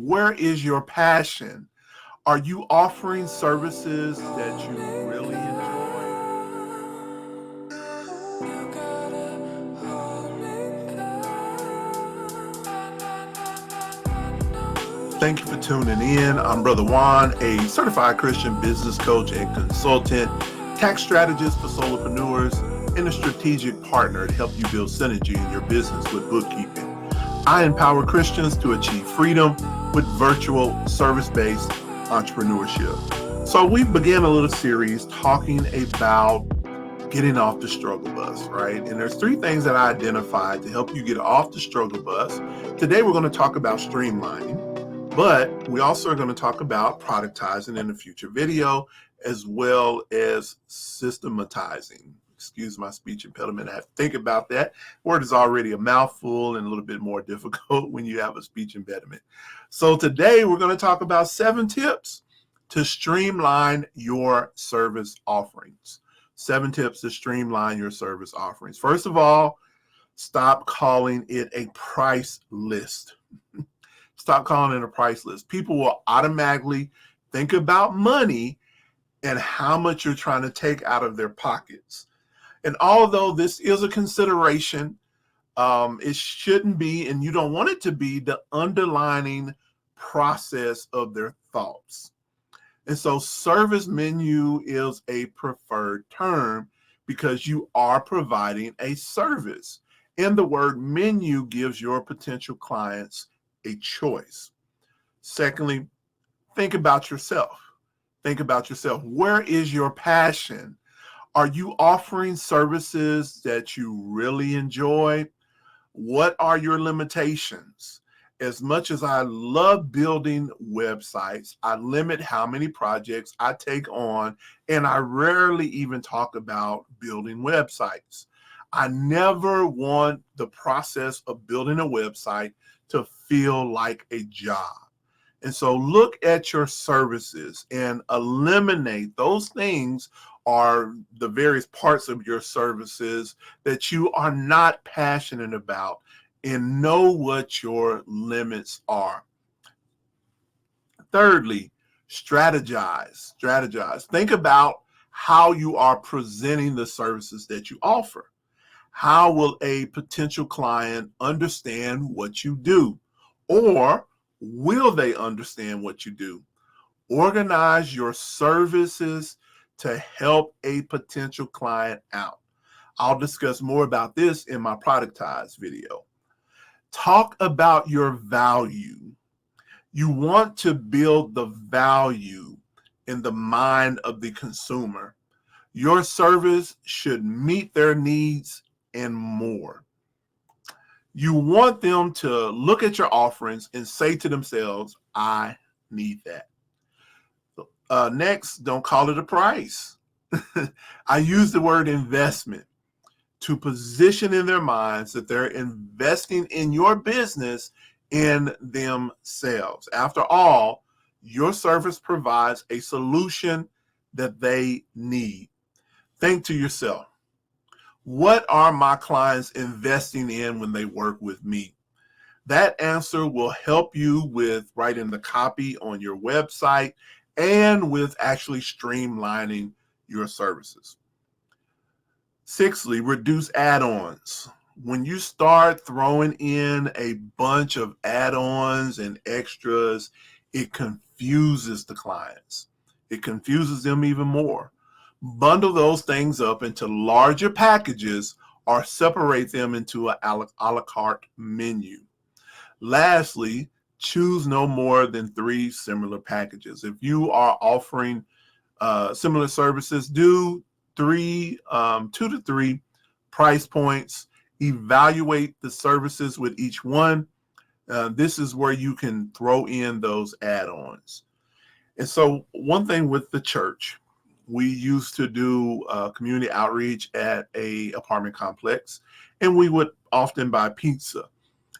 Where is your passion? Are you offering services that you really enjoy? Thank you for tuning in. I'm Brother Juan, a certified Christian business coach and consultant, tax strategist for solopreneurs, and a strategic partner to help you build synergy in your business with bookkeeping. I empower Christians to achieve freedom with virtual service-based entrepreneurship. So we began a little series talking about getting off the struggle bus, right? And there's three things that I identified to help you get off the struggle bus. Today, we're going to talk about streamlining. But we also are going to talk about productizing in a future video, as well as systematizing. Excuse my speech impediment. I have to think about that. Word is already a mouthful and a little bit more difficult when you have a speech impediment. So today we're going to talk about 7 tips to streamline your service offerings. 7 tips to streamline your service offerings. First of all, stop calling it a price list. Stop calling it a price list. People will automatically think about money and how much you're trying to take out of their pockets. And although this is a consideration, it shouldn't be, and you don't want it to be, the underlining process of their thoughts. And so service menu is a preferred term because you are providing a service. And the word menu gives your potential clients a choice. Secondly, think about yourself. Think about yourself. Where is your passion? Are you offering services that you really enjoy? What are your limitations? As much as I love building websites, I limit how many projects I take on, and I rarely even talk about building websites. I never want the process of building a website to feel like a job. And so look at your services and eliminate those things are the various parts of your services that you are not passionate about, and know what your limits are. Thirdly, strategize. Strategize. Think about how you are presenting the services that you offer. How will a potential client understand what you do? Or will they understand what you do? Organize your services to help a potential client out. I'll discuss more about this in my productize video. Talk about your value. You want to build the value in the mind of the consumer. Your service should meet their needs and more. You want them to look at your offerings and say to themselves, I need that. Next, don't call it a price. I use the word investment to position in their minds that they're investing in your business in themselves. After all, your service provides a solution that they need. Think to yourself, what are my clients investing in when they work with me? That answer will help you with writing the copy on your website and with actually streamlining your services. Sixthly, reduce add-ons. When you start throwing in a bunch of add-ons and extras, it confuses the clients. It confuses them even more. Bundle those things up into larger packages or separate them into an a la carte menu. Lastly, choose no more than 3 similar packages. If you are offering similar services, do 2 to 3 price points. Evaluate the services with each one. This is where you can throw in those add-ons. And so one thing with the church, we used to do community outreach at a apartment complex, and we would often buy pizza.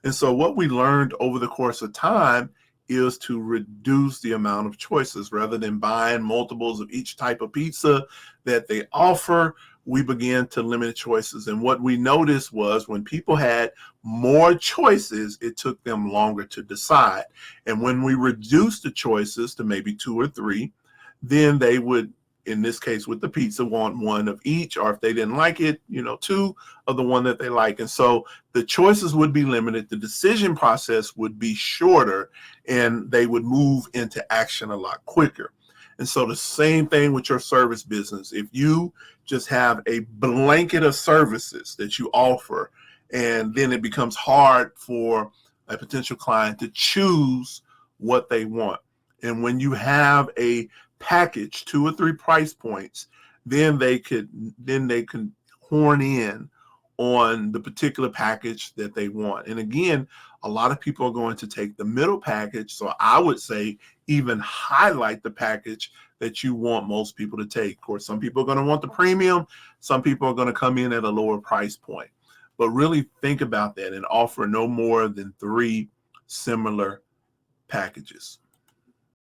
And so what we learned over the course of time is to reduce the amount of choices. Rather than buying multiples of each type of pizza that they offer, we began to limit choices. And what we noticed was when people had more choices, it took them longer to decide. And when we reduced the choices to maybe 2 or 3, then they would, in this case with the pizza, want 1 of each, or if they didn't like it, 2 of the one that they like. And so the choices would be limited, the decision process would be shorter, and they would move into action a lot quicker. And so the same thing with your service business. If you just have a blanket of services that you offer, and then it becomes hard for a potential client to choose what they want. And when you have a package, 2 or 3 price points, then they can horn in on the particular package that they want. And again, a lot of people are going to take the middle package. So I would say even highlight the package that you want most people to take. Of course, some people are going to want the premium. Some people are going to come in at a lower price point. But really think about that and offer no more than 3 similar packages.